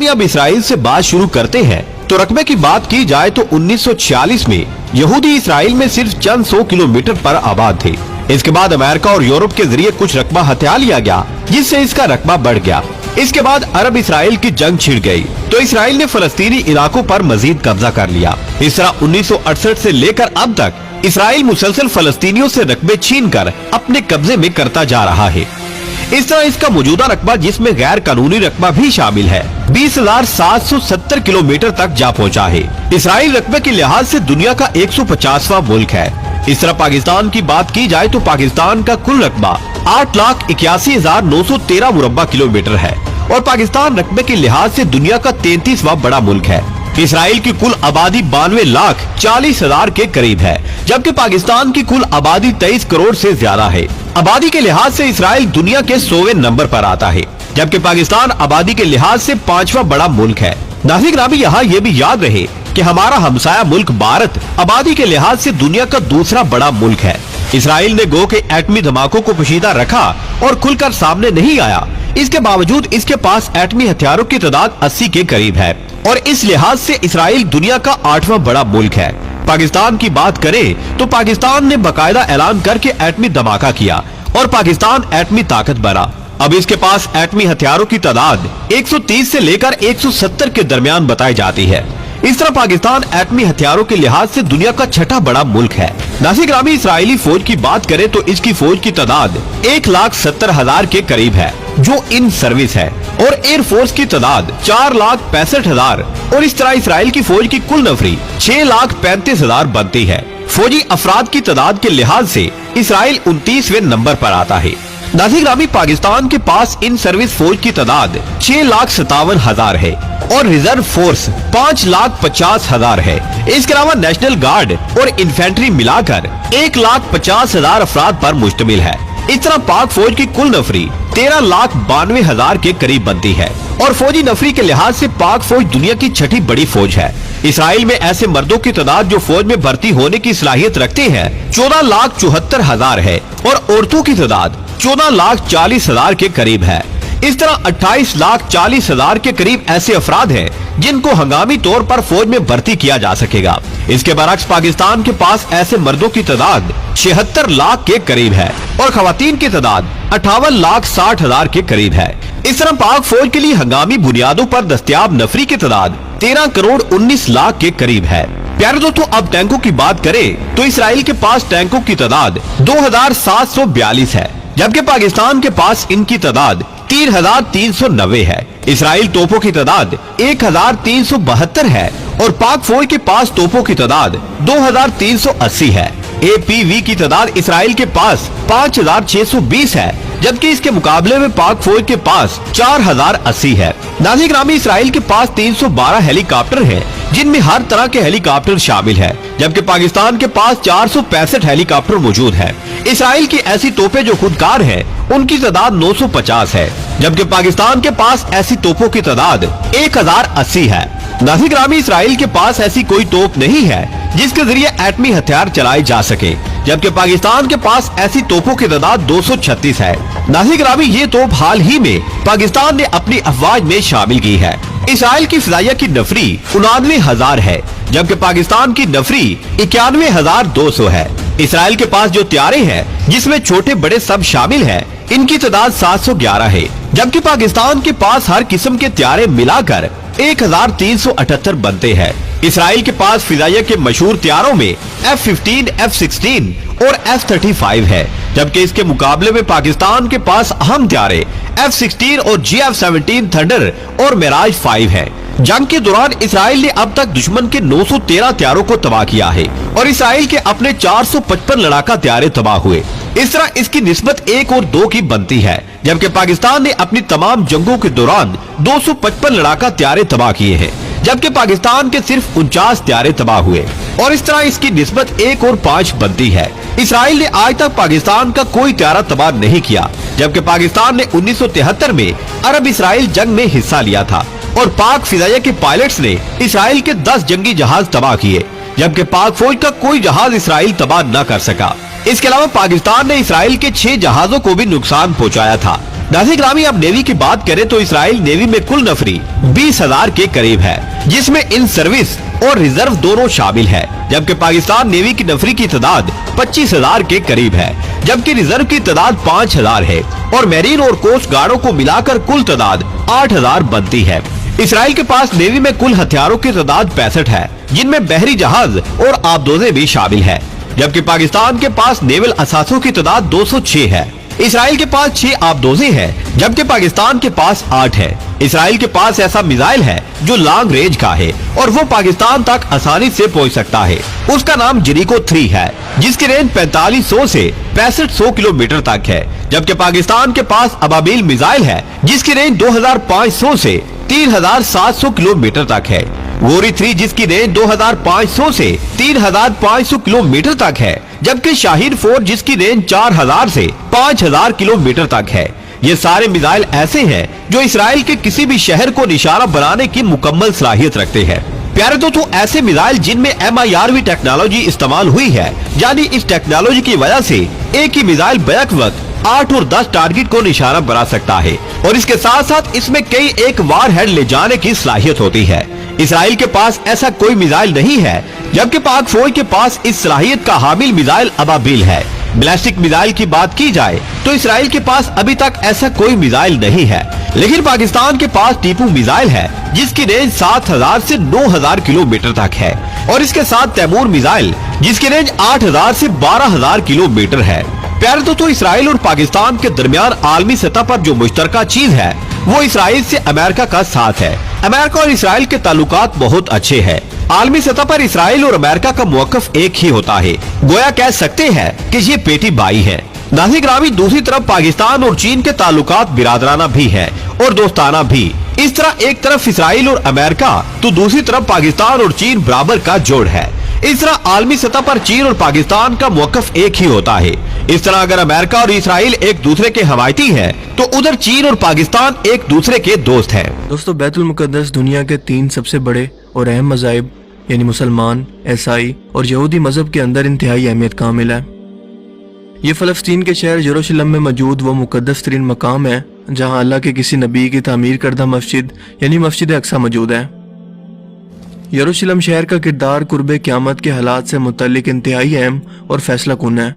अब इसराइल से बात शुरू करते हैं तो रकबे की बात की जाए तो 1946 में यहूदी इसराइल में सिर्फ चंद 100 किलोमीटर पर आबाद थे। इसके बाद अमेरिका और यूरोप के जरिए कुछ रकबा हथिया लिया गया, जिससे इसका रकबा बढ़ गया। इसके बाद अरब इसराइल की जंग छिड़ गई तो इसराइल ने फलस्तीनी इलाकों पर मजीद कब्जा कर लिया। इस तरह 1968 से लेकर अब तक इसराइल मुसलसल फलस्तीनियों से रकबे छीन कर अपने कब्जे में करता जा रहा है। इस तरह इसका मौजूदा रकबा, जिसमें गैर कानूनी रकबा भी शामिल है, 20,770 किलोमीटर तक जा पहुंचा है। इसराइल रकबे के लिहाज से दुनिया का 150वां मुल्क है। इस तरह पाकिस्तान की बात की जाए तो पाकिस्तान का कुल रकबा 8,81,913 मुरब्बा किलोमीटर है और पाकिस्तान रकबे के लिहाज से दुनिया का 33वां बड़ा मुल्क है। इसराइल की कुल आबादी 92,40,000 के करीब है, जबकि पाकिस्तान की कुल आबादी 23 करोड़ से ज्यादा है। आबादी के लिहाज से इसराइल दुनिया के 100वें नंबर पर आता है, जबकि पाकिस्तान आबादी के लिहाज से 5वां बड़ा मुल्क है। नाज़रीन, यहाँ ये भी याद रहे कि हमारा हमसाया मुल्क भारत आबादी के लिहाज से दुनिया का दूसरा बड़ा मुल्क है। इसराइल ने गो के एटमी धमाकों को पोशीदा रखा और खुलकर सामने नहीं आया। इसके बावजूद इसके पास एटमी हथियारों की तादाद 80 के करीब है और इस लिहाज से इसराइल दुनिया का 8वां बड़ा मुल्क है। पाकिस्तान की बात करें तो पाकिस्तान ने बाकायदा ऐलान करके एटमी धमाका किया और पाकिस्तान एटमी ताकत बना। अब इसके पास एटमी हथियारों की तादाद 130 से लेकर 170 के दरमियान बताई जाती है। इस तरह पाकिस्तान एटमी हथियारों के लिहाज से दुनिया का 6ठा बड़ा मुल्क है। नाज़रीन, इसराइली फौज की बात करें तो इसकी फौज की तादाद 1,70,000 के करीब है जो इन सर्विस है और एयरफोर्स की तादाद 4,65,000 और इस तरह इसराइल की फौज की कुल नफरी 6,35,000 बनती है। फौजी अफराद की तादाद के लिहाज से इसराइल 29वें नंबर पर आता है। नाज़रीन, पाकिस्तान के पास इन सर्विस फौज की तादाद 6,57,000 है और रिजर्व फोर्स 5,50,000 है। इसके अलावा नेशनल गार्ड और इन्फेंट्री मिलाकर 1,50,000 अफराद पर मुश्तमिल है। इस तरह पाक फौज की कुल नफरी 13,92,000 के करीब बनती है और फौजी नफरी के लिहाज से पाक फौज दुनिया की 6ठी बड़ी फौज है। इसराइल में ऐसे मर्दों की तादाद जो फौज में भर्ती होने की सलाहियत रखते हैं 14,74,000 है और औरतों की तादाद 14,40,000 के करीब है। इस तरह 28,40,000 के करीब ऐसे अफराद हैं जिनको हंगामी तौर पर फौज में भर्ती किया जा सकेगा। इसके बरक्स पाकिस्तान के पास ऐसे मर्दों की तादाद 76 लाख के करीब है और खवातीन की तादाद 58,60,000 के करीब है। इस तरह पाक फौज के लिए हंगामी बुनियादों पर दस्तयाब नफरी की तादाद 13 करोड़ 19 लाख के करीब है। प्यारे दोस्तों, अब टैंकों की बात करें तो इसराइल के पास टैंकों की तादाद 2,742 है, जबकि पाकिस्तान के पास इनकी तादाद 3,390 है। इसराइल तोपों की तादाद 1,372 है और पाक फौज के पास तोपों की तादाद 2,380 है। APV की तादाद इसराइल के पास 5,620 है, जबकि इसके मुकाबले में पाक फौज के पास 4,080 है। नाज़रीन, इसराइल के पास 312 हेलीकॉप्टर हैं, जिनमें हर तरह के हेलीकॉप्टर शामिल है, जबकि पाकिस्तान के पास 465 हेलीकॉप्टर मौजूद है। इसराइल की ऐसी तोपें जो खुदकार हैं, उनकी तादाद 950 है, जबकि पाकिस्तान के पास ऐसी तोपों की तादाद 1,080 है। नाज़रीन, इसराइल के पास ऐसी कोई तोप नहीं है जिसके जरिए एटमी हथियार चलाए जा सके, जबकि पाकिस्तान के पास ऐसी तोपों की तादाद 236 है। नाज़रीन, ये तोप हाल ही में पाकिस्तान ने अपनी अफवाज में शामिल की है। इसराइल की फिजाइया की नफरी 99,000 है, जबकि पाकिस्तान की नफरी 91,200 है। इसराइल के पास जो त्यारे हैं, जिसमें छोटे बड़े सब शामिल हैं, इनकी तादाद 711 है, जबकि पाकिस्तान के पास हर किस्म के त्यारे मिलाकर 1,378 बनते हैं। इसराइल के पास फिजाइया के मशहूर त्यारों में F-15, F-16 और F-35 है, जबकि इसके मुकाबले में पाकिस्तान के पास अहम त्यारे F-16 और GF-17 थंडर और मिराज 5 है। जंग के दौरान इसराइल ने अब तक दुश्मन के 913 त्यारों को तबाह किया है और इसराइल के अपने 455 लड़ाका त्यारे तबाह हुए। इस तरह इसकी निस्बत 1 और 2 की बनती है, जबकि पाकिस्तान ने अपनी तमाम जंगों के दौरान 255 लड़ाका त्यारे तबाह किए हैं, जबकि पाकिस्तान के सिर्फ 49 त्यारे तबाह हुए और इस तरह इसकी निस्बत 1 और 5 बनती है। इसराइल ने आज तक पाकिस्तान का कोई त्यारा तबाह नहीं किया, जबकि पाकिस्तान ने 1973 में अरब इसराइल जंग में हिस्सा लिया था और पाक फिजाइया के पायलट्स ने इसराइल के 10 जंगी जहाज तबाह किए, जबकि पाक फौज का कोई जहाज इसराइल तबाह न कर सका। इसके अलावा पाकिस्तान ने इसराइल के 6 जहाजों को भी नुकसान पहुंचाया था। नाज़रीन ग्रामी, अब नेवी की बात करें तो इसराइल नेवी में कुल नफरी 20,000 के करीब है, जिसमें इन सर्विस और रिजर्व दोनों शामिल है। जबकि पाकिस्तान नेवी की नफरी की तादाद 25,000 के करीब है, जबकि रिजर्व की तादाद 5,000 है और मैरीन और कोस्ट गार्डों को मिलाकर कुल तादाद 8,000 बनती है। इसराइल के पास नेवी में कुल हथियारों की तादाद 65 है, जिनमें बहरी जहाज और आबदोजें भी शामिल है। जबकि पाकिस्तान के पास नेवल असासों की तादाद 206 है। इसराइल के पास 6 आबदोजें हैं, जबकि पाकिस्तान के पास 8 है। इसराइल के पास ऐसा मिसाइल है जो लॉन्ग रेंज का है और वो पाकिस्तान तक आसानी से पहुंच सकता है। उसका नाम जेरिको 3 है, जिसकी रेंज 4500 से 6500 किलोमीटर तक है। जबकि पाकिस्तान के पास अबाबिल मिसाइल है, जिसकी रेंज 2500 से 3700 किलोमीटर तक है। गोरी 3 जिसकी रेंज 2500 से 3500 किलोमीटर तक है, जबकि शाहीन 4 जिसकी रेंज 4000 से 5000 किलोमीटर तक है। ये सारे मिसाइल ऐसे हैं जो इसराइल के किसी भी शहर को निशाना बनाने की मुकम्मल सलाहियत रखते हैं। प्यारे दोस्तों, ऐसे मिसाइल जिनमें MIRV टेक्नोलॉजी इस्तेमाल हुई है, यानी इस टेक्नोलॉजी की वजह से एक ही मिसाइल बैक वक्त 8 और 10 टारगेट को निशाना बना सकता है और इसके साथ साथ इसमें कई एक वार हेड ले जाने की सलाहियत होती है। इसराइल के पास ऐसा कोई मिसाइल नहीं है, जबकि पाक फौज के पास इस सलाहियत का हामिल मिसाइल अबाबिल है। बैलिस्टिक मिसाइल की बात की जाए तो इसराइल के पास अभी तक ऐसा कोई मिसाइल नहीं है, लेकिन पाकिस्तान के पास टीपू मिसाइल है, जिसकी रेंज 7000 से 9000 किलोमीटर तक है और इसके साथ तैमूर मिसाइल जिसकी रेंज 8000 से 12000 किलोमीटर है। प्यारे दोस्तों, इसराइल और पाकिस्तान के दरमियान आलमी सतह पर जो मुश्तरका चीज है वो इसराइल से अमेरिका का साथ है। अमेरिका और इसराइल के ताल्लुकात बहुत अच्छे हैं। आलमी सतह पर इसराइल और अमेरिका का मौक़िफ़ एक ही होता है, गोया कह सकते हैं कि ये बेटी भाई है। नाज़रीन ग्रामी, दूसरी तरफ पाकिस्तान और चीन के ताल्लुकात बिरादराना भी है और दोस्ताना भी। इस तरह एक तरफ इसराइल और अमेरिका तो दूसरी तरफ पाकिस्तान और चीन बराबर का जोड़ है। इस तरह आलमी सतह पर चीन और पाकिस्तान का मौक़िफ़ एक ही होता है। इस तरह अगर अमेरिका और इसराइल एक दूसरे के हमायती हैं, तो उधर चीन और पाकिस्तान एक दूसरे के दोस्त हैं। दोस्तों, बैतुल मुक़द्दस दुनिया के 3 सबसे बड़े और अहम मज़ाहिब यानी मुसलमान, ईसाई और यहूदी मजहब के अंदर इंतहाई अहमियत का हामिल है। ये फ़लस्तीन के शहर यरूशलेम में मौजूद वो मुक़द्दस तरीन मकाम है जहाँ अल्लाह के किसी नबी की तामीर करदा मस्जिद यानी मस्जिद अक्सा मौजूद है। यरूशलेम शहर का किरदार कुर्बे क़यामत के हालात से मुतल्लिक इंतहाई अहम और फैसला कुन है।